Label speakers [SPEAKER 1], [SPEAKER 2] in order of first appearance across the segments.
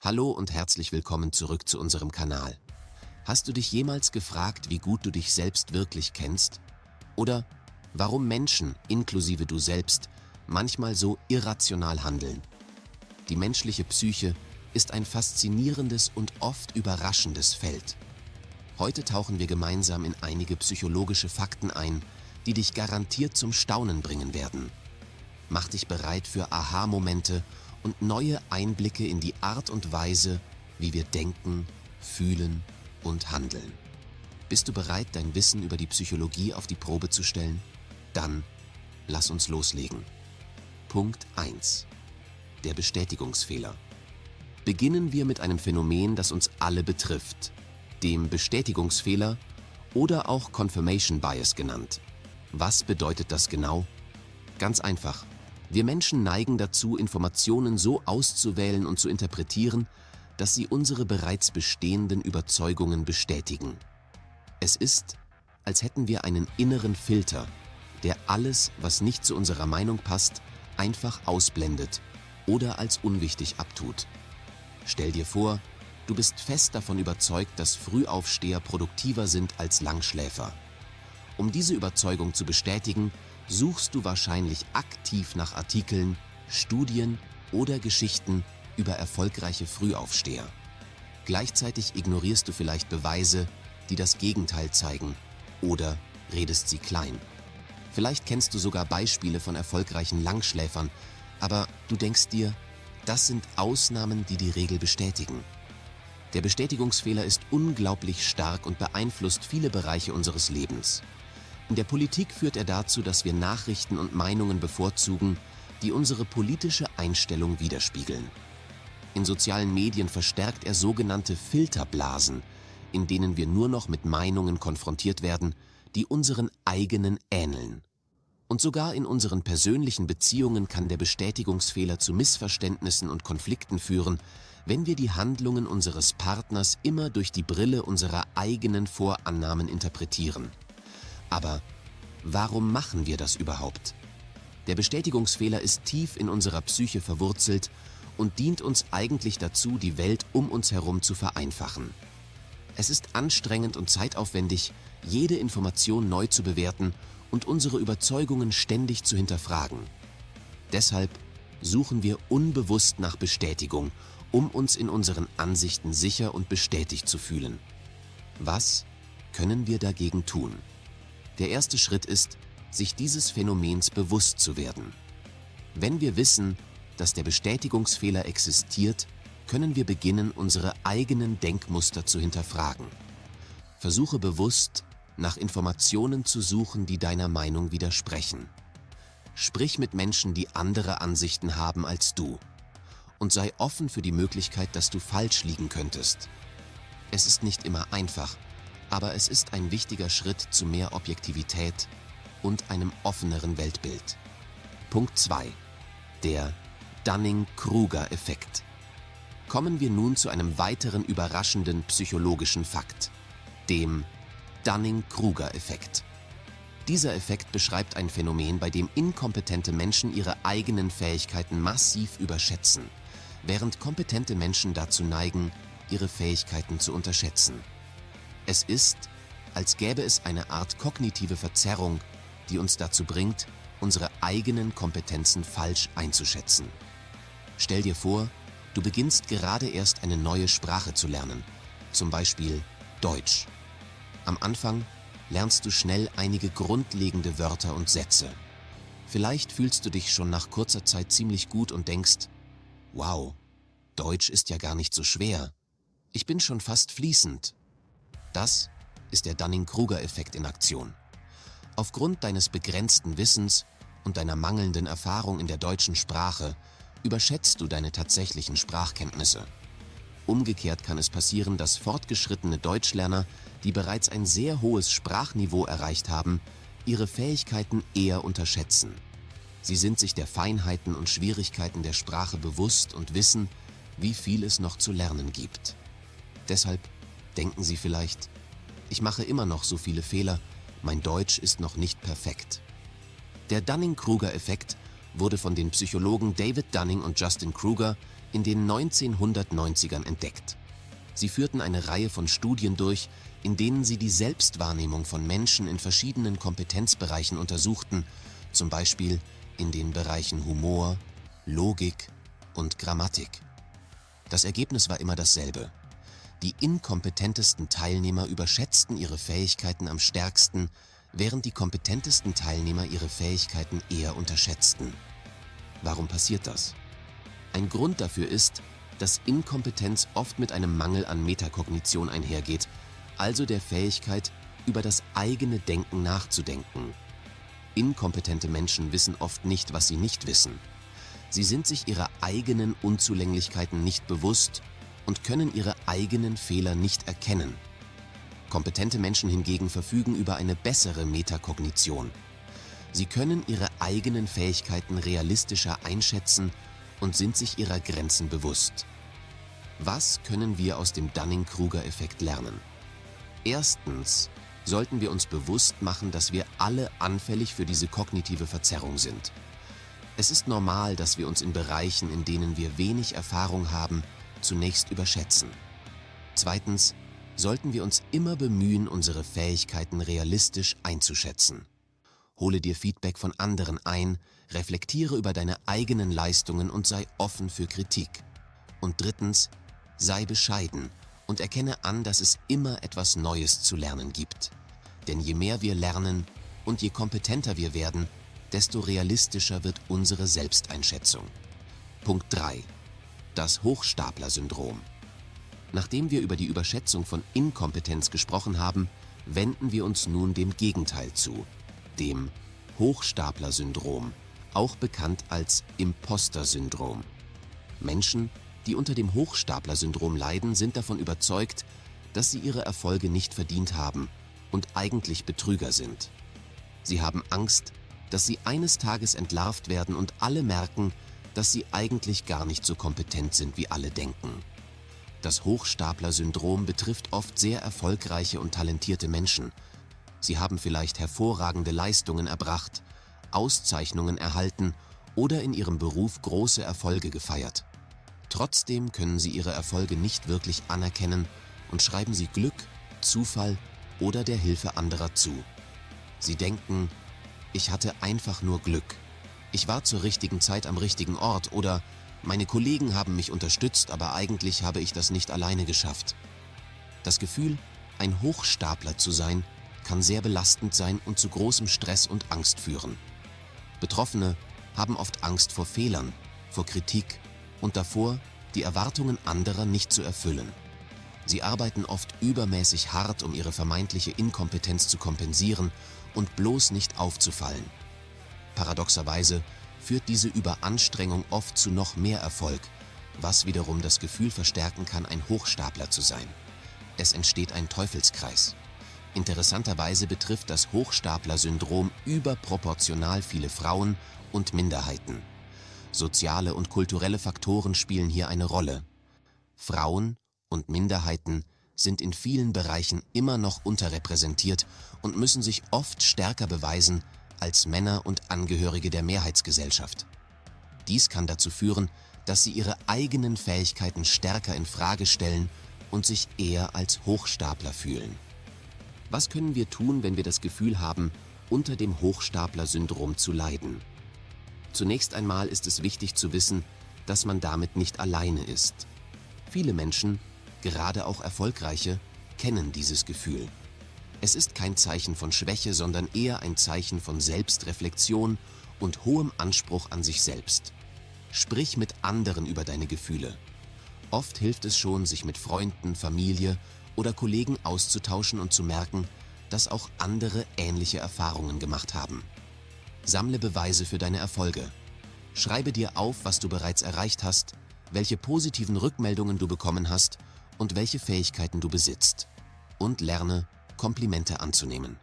[SPEAKER 1] Hallo und herzlich willkommen zurück zu unserem Kanal. Hast du dich jemals gefragt, wie gut du dich selbst wirklich kennst? Oder warum Menschen, inklusive du selbst, manchmal so irrational handeln? Die menschliche Psyche ist ein faszinierendes und oft überraschendes Feld. Heute tauchen wir gemeinsam in einige psychologische Fakten ein, die dich garantiert zum Staunen bringen werden. Mach dich bereit für Aha-Momente und neue Einblicke in die Art und Weise, wie wir denken, fühlen und handeln. Bist du bereit, dein Wissen über die Psychologie auf die Probe zu stellen? Dann lass uns loslegen. Punkt 1. Der Bestätigungsfehler. Beginnen wir mit einem Phänomen, das uns alle betrifft, dem Bestätigungsfehler oder auch Confirmation Bias genannt. Was bedeutet das genau? Ganz einfach. Wir Menschen neigen dazu, Informationen so auszuwählen und zu interpretieren, dass sie unsere bereits bestehenden Überzeugungen bestätigen. Es ist, als hätten wir einen inneren Filter, der alles, was nicht zu unserer Meinung passt, einfach ausblendet oder als unwichtig abtut. Stell dir vor, du bist fest davon überzeugt, dass Frühaufsteher produktiver sind als Langschläfer. Um diese Überzeugung zu bestätigen, suchst du wahrscheinlich aktiv nach Artikeln, Studien oder Geschichten über erfolgreiche Frühaufsteher. Gleichzeitig ignorierst du vielleicht Beweise, die das Gegenteil zeigen, oder redest sie klein. Vielleicht kennst du sogar Beispiele von erfolgreichen Langschläfern, aber du denkst dir, das sind Ausnahmen, die die Regel bestätigen. Der Bestätigungsfehler ist unglaublich stark und beeinflusst viele Bereiche unseres Lebens. In der Politik führt er dazu, dass wir Nachrichten und Meinungen bevorzugen, die unsere politische Einstellung widerspiegeln. In sozialen Medien verstärkt er sogenannte Filterblasen, in denen wir nur noch mit Meinungen konfrontiert werden, die unseren eigenen ähneln. Und sogar in unseren persönlichen Beziehungen kann der Bestätigungsfehler zu Missverständnissen und Konflikten führen, wenn wir die Handlungen unseres Partners immer durch die Brille unserer eigenen Vorannahmen interpretieren. Aber warum machen wir das überhaupt? Der Bestätigungsfehler ist tief in unserer Psyche verwurzelt und dient uns eigentlich dazu, die Welt um uns herum zu vereinfachen. Es ist anstrengend und zeitaufwendig, jede Information neu zu bewerten und unsere Überzeugungen ständig zu hinterfragen. Deshalb suchen wir unbewusst nach Bestätigung, um uns in unseren Ansichten sicher und bestätigt zu fühlen. Was können wir dagegen tun? Der erste Schritt ist, sich dieses Phänomens bewusst zu werden. Wenn wir wissen, dass der Bestätigungsfehler existiert, können wir beginnen, unsere eigenen Denkmuster zu hinterfragen. Versuche bewusst, nach Informationen zu suchen, die deiner Meinung widersprechen. Sprich mit Menschen, die andere Ansichten haben als du. Und sei offen für die Möglichkeit, dass du falsch liegen könntest. Es ist nicht immer einfach, aber es ist ein wichtiger Schritt zu mehr Objektivität und einem offeneren Weltbild. Punkt 2. Der Dunning-Kruger-Effekt. Kommen wir nun zu einem weiteren überraschenden psychologischen Fakt, dem Dunning-Kruger-Effekt. Dieser Effekt beschreibt ein Phänomen, bei dem inkompetente Menschen ihre eigenen Fähigkeiten massiv überschätzen, während kompetente Menschen dazu neigen, ihre Fähigkeiten zu unterschätzen. Es ist, als gäbe es eine Art kognitive Verzerrung, die uns dazu bringt, unsere eigenen Kompetenzen falsch einzuschätzen. Stell dir vor, du beginnst gerade erst eine neue Sprache zu lernen, zum Beispiel Deutsch. Am Anfang lernst du schnell einige grundlegende Wörter und Sätze. Vielleicht fühlst du dich schon nach kurzer Zeit ziemlich gut und denkst, wow, Deutsch ist ja gar nicht so schwer. Ich bin schon fast fließend. Das ist der Dunning-Kruger-Effekt in Aktion. Aufgrund deines begrenzten Wissens und deiner mangelnden Erfahrung in der deutschen Sprache überschätzt du deine tatsächlichen Sprachkenntnisse. Umgekehrt kann es passieren, dass fortgeschrittene Deutschlerner, die bereits ein sehr hohes Sprachniveau erreicht haben, ihre Fähigkeiten eher unterschätzen. Sie sind sich der Feinheiten und Schwierigkeiten der Sprache bewusst und wissen, wie viel es noch zu lernen gibt. Deshalb denken sie vielleicht, ich mache immer noch so viele Fehler, mein Deutsch ist noch nicht perfekt. Der Dunning-Kruger-Effekt wurde von den Psychologen David Dunning und Justin Kruger in den 1990ern entdeckt. Sie führten eine Reihe von Studien durch, in denen sie die Selbstwahrnehmung von Menschen in verschiedenen Kompetenzbereichen untersuchten, zum Beispiel in den Bereichen Humor, Logik und Grammatik. Das Ergebnis war immer dasselbe. Die inkompetentesten Teilnehmer überschätzten ihre Fähigkeiten am stärksten, während die kompetentesten Teilnehmer ihre Fähigkeiten eher unterschätzten. Warum passiert das? Ein Grund dafür ist, dass Inkompetenz oft mit einem Mangel an Metakognition einhergeht, also der Fähigkeit, über das eigene Denken nachzudenken. Inkompetente Menschen wissen oft nicht, was sie nicht wissen. Sie sind sich ihrer eigenen Unzulänglichkeiten nicht bewusst und können ihre eigenen Fehler nicht erkennen. Kompetente Menschen hingegen verfügen über eine bessere Metakognition. Sie können ihre eigenen Fähigkeiten realistischer einschätzen und sind sich ihrer Grenzen bewusst. Was können wir aus dem Dunning-Kruger-Effekt lernen? Erstens sollten wir uns bewusst machen, dass wir alle anfällig für diese kognitive Verzerrung sind. Es ist normal, dass wir uns in Bereichen, in denen wir wenig Erfahrung haben, zunächst überschätzen. Zweitens sollten wir uns immer bemühen, unsere Fähigkeiten realistisch einzuschätzen. Hole dir Feedback von anderen ein, reflektiere über deine eigenen Leistungen und sei offen für Kritik. Und drittens, sei bescheiden und erkenne an, dass es immer etwas Neues zu lernen gibt. Denn je mehr wir lernen und je kompetenter wir werden, desto realistischer wird unsere Selbsteinschätzung. Punkt 3. Das Hochstapler-Syndrom. Nachdem wir über die Überschätzung von Inkompetenz gesprochen haben, wenden wir uns nun dem Gegenteil zu, dem Hochstapler-Syndrom, auch bekannt als Imposter-Syndrom. Menschen, die unter dem Hochstapler-Syndrom leiden, sind davon überzeugt, dass sie ihre Erfolge nicht verdient haben und eigentlich Betrüger sind. Sie haben Angst, dass sie eines Tages entlarvt werden und alle merken, dass sie eigentlich gar nicht so kompetent sind, wie alle denken. Das Hochstapler-Syndrom betrifft oft sehr erfolgreiche und talentierte Menschen. Sie haben vielleicht hervorragende Leistungen erbracht, Auszeichnungen erhalten oder in ihrem Beruf große Erfolge gefeiert. Trotzdem können sie ihre Erfolge nicht wirklich anerkennen und schreiben sie Glück, Zufall oder der Hilfe anderer zu. Sie denken, ich hatte einfach nur Glück. Ich war zur richtigen Zeit am richtigen Ort oder meine Kollegen haben mich unterstützt, aber eigentlich habe ich das nicht alleine geschafft. Das Gefühl, ein Hochstapler zu sein, kann sehr belastend sein und zu großem Stress und Angst führen. Betroffene haben oft Angst vor Fehlern, vor Kritik und davor, die Erwartungen anderer nicht zu erfüllen. Sie arbeiten oft übermäßig hart, um ihre vermeintliche Inkompetenz zu kompensieren und bloß nicht aufzufallen. Paradoxerweise führt diese Überanstrengung oft zu noch mehr Erfolg, was wiederum das Gefühl verstärken kann, ein Hochstapler zu sein. Es entsteht ein Teufelskreis. Interessanterweise betrifft das Hochstapler-Syndrom überproportional viele Frauen und Minderheiten. Soziale und kulturelle Faktoren spielen hier eine Rolle. Frauen und Minderheiten sind in vielen Bereichen immer noch unterrepräsentiert und müssen sich oft stärker beweisen als Männer und Angehörige der Mehrheitsgesellschaft. Dies kann dazu führen, dass sie ihre eigenen Fähigkeiten stärker in Frage stellen und sich eher als Hochstapler fühlen. Was können wir tun, wenn wir das Gefühl haben, unter dem Hochstapler-Syndrom zu leiden? Zunächst einmal ist es wichtig zu wissen, dass man damit nicht alleine ist. Viele Menschen, gerade auch erfolgreiche, kennen dieses Gefühl. Es ist kein Zeichen von Schwäche, sondern eher ein Zeichen von Selbstreflexion und hohem Anspruch an sich selbst. Sprich mit anderen über deine Gefühle. Oft hilft es schon, sich mit Freunden, Familie oder Kollegen auszutauschen und zu merken, dass auch andere ähnliche Erfahrungen gemacht haben. Sammle Beweise für deine Erfolge. Schreibe dir auf, was du bereits erreicht hast, welche positiven Rückmeldungen du bekommen hast und welche Fähigkeiten du besitzt. Und lerne, Komplimente anzunehmen.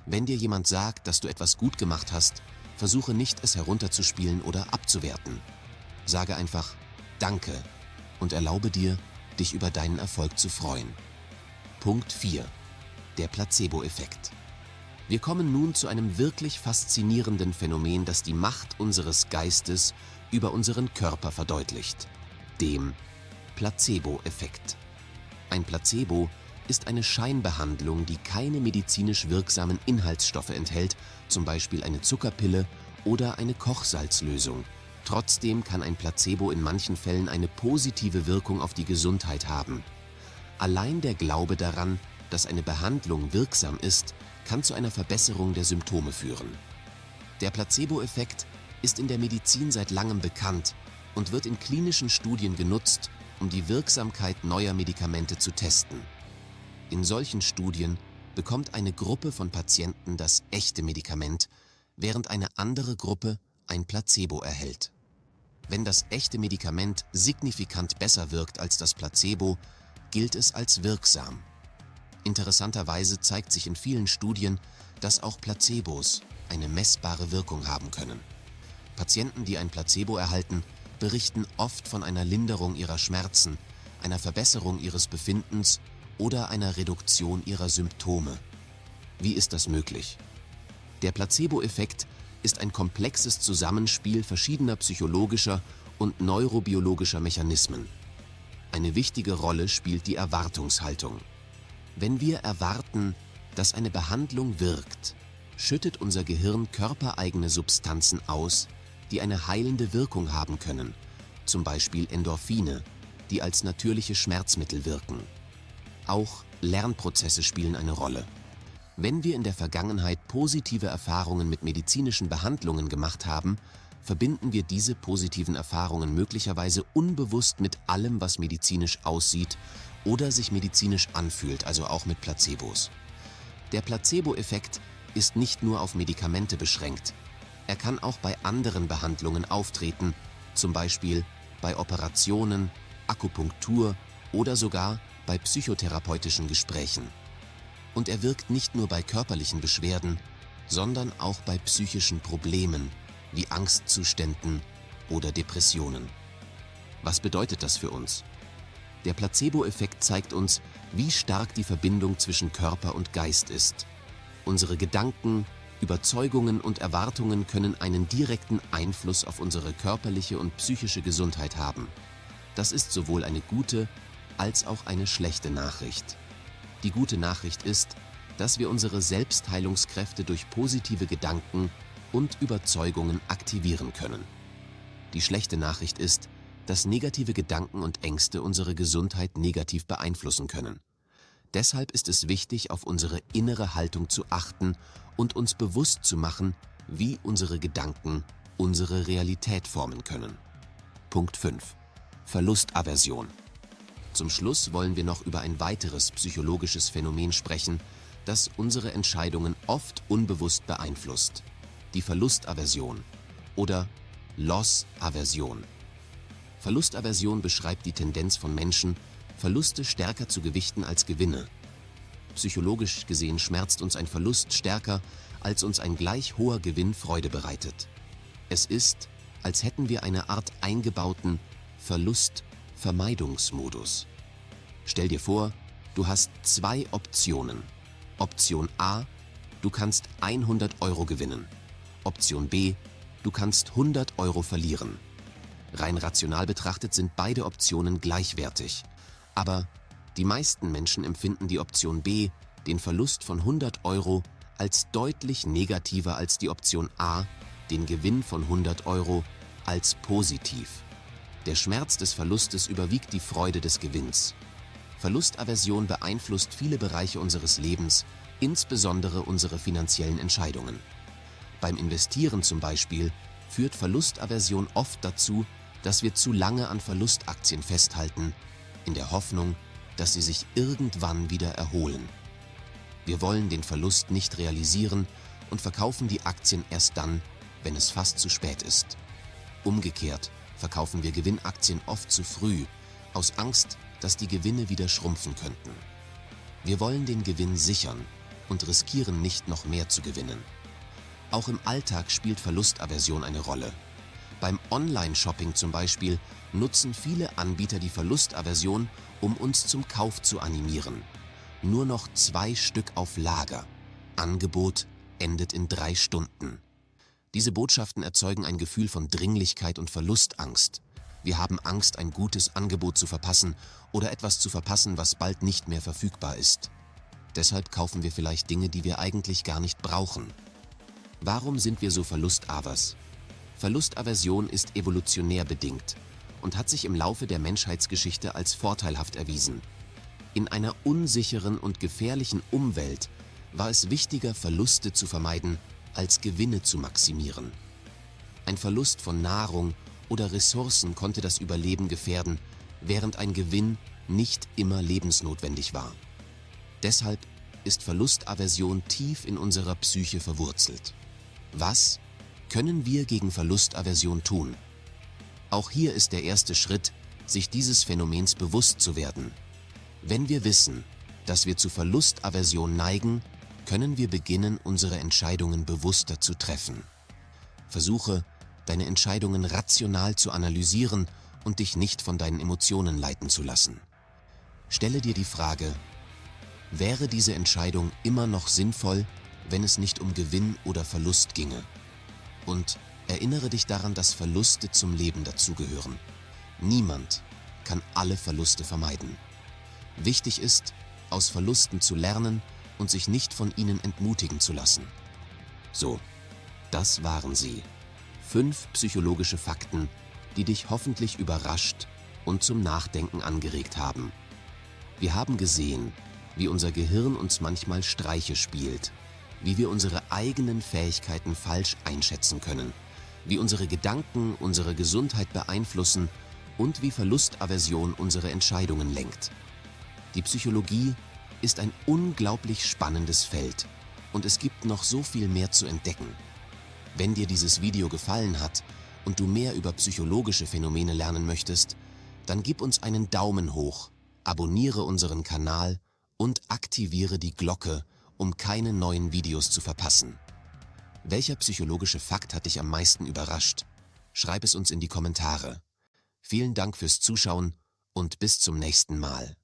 [SPEAKER 1] Wenn dir jemand sagt, dass du etwas gut gemacht hast, versuche nicht, es herunterzuspielen oder abzuwerten. Sage einfach Danke und erlaube dir, dich über deinen Erfolg zu freuen. Punkt 4. Der Placebo-Effekt. Wir kommen nun zu einem wirklich faszinierenden Phänomen, das die Macht unseres Geistes über unseren Körper verdeutlicht. dem Placebo-Effekt. Ein Placebo ist eine Scheinbehandlung, die keine medizinisch wirksamen Inhaltsstoffe enthält, zum Beispiel eine Zuckerpille oder eine Kochsalzlösung. Trotzdem kann ein Placebo in manchen Fällen eine positive Wirkung auf die Gesundheit haben. Allein der Glaube daran, dass eine Behandlung wirksam ist, kann zu einer Verbesserung der Symptome führen. Der Placebo-Effekt ist in der Medizin seit langem bekannt und wird in klinischen Studien genutzt, um die Wirksamkeit neuer Medikamente zu testen. In solchen Studien bekommt eine Gruppe von Patienten das echte Medikament, während eine andere Gruppe ein Placebo erhält. Wenn das echte Medikament signifikant besser wirkt als das Placebo, gilt es als wirksam. Interessanterweise zeigt sich in vielen Studien, dass auch Placebos eine messbare Wirkung haben können. Patienten, die ein Placebo erhalten, berichten oft von einer Linderung ihrer Schmerzen, einer Verbesserung ihres Befindens oder einer Reduktion ihrer Symptome. Wie ist das möglich? Der Placebo-Effekt ist ein komplexes Zusammenspiel verschiedener psychologischer und neurobiologischer Mechanismen. Eine wichtige Rolle spielt die Erwartungshaltung. Wenn wir erwarten, dass eine Behandlung wirkt, schüttet unser Gehirn körpereigene Substanzen aus, die eine heilende Wirkung haben können, zum Beispiel Endorphine, die als natürliche Schmerzmittel wirken. Auch Lernprozesse spielen eine Rolle. Wenn wir in der Vergangenheit positive Erfahrungen mit medizinischen Behandlungen gemacht haben, verbinden wir diese positiven Erfahrungen möglicherweise unbewusst mit allem, was medizinisch aussieht oder sich medizinisch anfühlt, also auch mit Placebos. Der Placebo-Effekt ist nicht nur auf Medikamente beschränkt. Er kann auch bei anderen Behandlungen auftreten, zum Beispiel bei Operationen, Akupunktur oder sogar bei psychotherapeutischen Gesprächen. Und er wirkt nicht nur bei körperlichen Beschwerden, sondern auch bei psychischen Problemen wie Angstzuständen oder Depressionen. Was bedeutet das für uns? Der Placebo-Effekt zeigt uns, wie stark die Verbindung zwischen Körper und Geist ist. Unsere Gedanken, Überzeugungen und Erwartungen können einen direkten Einfluss auf unsere körperliche und psychische Gesundheit haben. Das ist sowohl eine gute als auch eine schlechte Nachricht. Die gute Nachricht ist, dass wir unsere Selbstheilungskräfte durch positive Gedanken und Überzeugungen aktivieren können. Die schlechte Nachricht ist, dass negative Gedanken und Ängste unsere Gesundheit negativ beeinflussen können. Deshalb ist es wichtig, auf unsere innere Haltung zu achten und uns bewusst zu machen, wie unsere Gedanken unsere Realität formen können. Punkt 5. Verlustaversion. Zum Schluss wollen wir noch über ein weiteres psychologisches Phänomen sprechen, das unsere Entscheidungen oft unbewusst beeinflusst: die Verlustaversion oder Loss-Aversion. Verlustaversion beschreibt die Tendenz von Menschen, Verluste stärker zu gewichten als Gewinne. Psychologisch gesehen schmerzt uns ein Verlust stärker, als uns ein gleich hoher Gewinn Freude bereitet. Es ist, als hätten wir eine Art eingebauten Verlustvermeidungsmodus. Stell dir vor, du hast zwei Optionen. Option A: du kannst 100 Euro gewinnen. Option B: du kannst 100 Euro verlieren. Rein rational betrachtet sind beide Optionen gleichwertig. Aber die meisten Menschen empfinden die Option B, den Verlust von 100 Euro, als deutlich negativer als die Option A, den Gewinn von 100 Euro, als positiv. Der Schmerz des Verlustes überwiegt die Freude des Gewinns. Verlustaversion beeinflusst viele Bereiche unseres Lebens, insbesondere unsere finanziellen Entscheidungen. Beim Investieren zum Beispiel führt Verlustaversion oft dazu, dass wir zu lange an Verlustaktien festhalten, in der Hoffnung, dass sie sich irgendwann wieder erholen. Wir wollen den Verlust nicht realisieren und verkaufen die Aktien erst dann, wenn es fast zu spät ist. Umgekehrt verkaufen wir Gewinnaktien oft zu früh, aus Angst, dass die Gewinne wieder schrumpfen könnten. Wir wollen den Gewinn sichern und riskieren nicht, noch mehr zu gewinnen. Auch im Alltag spielt Verlustaversion eine Rolle. Beim Online-Shopping zum Beispiel nutzen viele Anbieter die Verlustaversion, um uns zum Kauf zu animieren. Nur noch 2 Stück auf Lager. Angebot endet in 3 Stunden. Diese Botschaften erzeugen ein Gefühl von Dringlichkeit und Verlustangst. Wir haben Angst, ein gutes Angebot zu verpassen oder etwas zu verpassen, was bald nicht mehr verfügbar ist. Deshalb kaufen wir vielleicht Dinge, die wir eigentlich gar nicht brauchen. Warum sind wir so verlustavers? Verlustaversion ist evolutionär bedingt und hat sich im Laufe der Menschheitsgeschichte als vorteilhaft erwiesen. In einer unsicheren und gefährlichen Umwelt war es wichtiger, Verluste zu vermeiden, als Gewinne zu maximieren. Ein Verlust von Nahrung oder Ressourcen konnte das Überleben gefährden, während ein Gewinn nicht immer lebensnotwendig war. Deshalb ist Verlustaversion tief in unserer Psyche verwurzelt. Was können wir gegen Verlustaversion tun? Auch hier ist der erste Schritt, sich dieses Phänomens bewusst zu werden. Wenn wir wissen, dass wir zu Verlustaversion neigen, können wir beginnen, unsere Entscheidungen bewusster zu treffen. Versuche, deine Entscheidungen rational zu analysieren und dich nicht von deinen Emotionen leiten zu lassen. Stelle dir die Frage: Wäre diese Entscheidung immer noch sinnvoll, wenn es nicht um Gewinn oder Verlust ginge? Und erinnere dich daran, dass Verluste zum Leben dazugehören. Niemand kann alle Verluste vermeiden. Wichtig ist, aus Verlusten zu lernen und sich nicht von ihnen entmutigen zu lassen. So, das waren sie. 5 psychologische Fakten, die dich hoffentlich überrascht und zum Nachdenken angeregt haben. Wir haben gesehen, wie unser Gehirn uns manchmal Streiche spielt, wie wir unsere eigenen Fähigkeiten falsch einschätzen können, wie unsere Gedanken unsere Gesundheit beeinflussen und wie Verlustaversion unsere Entscheidungen lenkt. Die Psychologie ist ein unglaublich spannendes Feld und es gibt noch so viel mehr zu entdecken. Wenn dir dieses Video gefallen hat und du mehr über psychologische Phänomene lernen möchtest, dann gib uns einen Daumen hoch, abonniere unseren Kanal und aktiviere die Glocke, um keine neuen Videos zu verpassen. Welcher psychologische Fakt hat dich am meisten überrascht? Schreib es uns in die Kommentare. Vielen Dank fürs Zuschauen und bis zum nächsten Mal.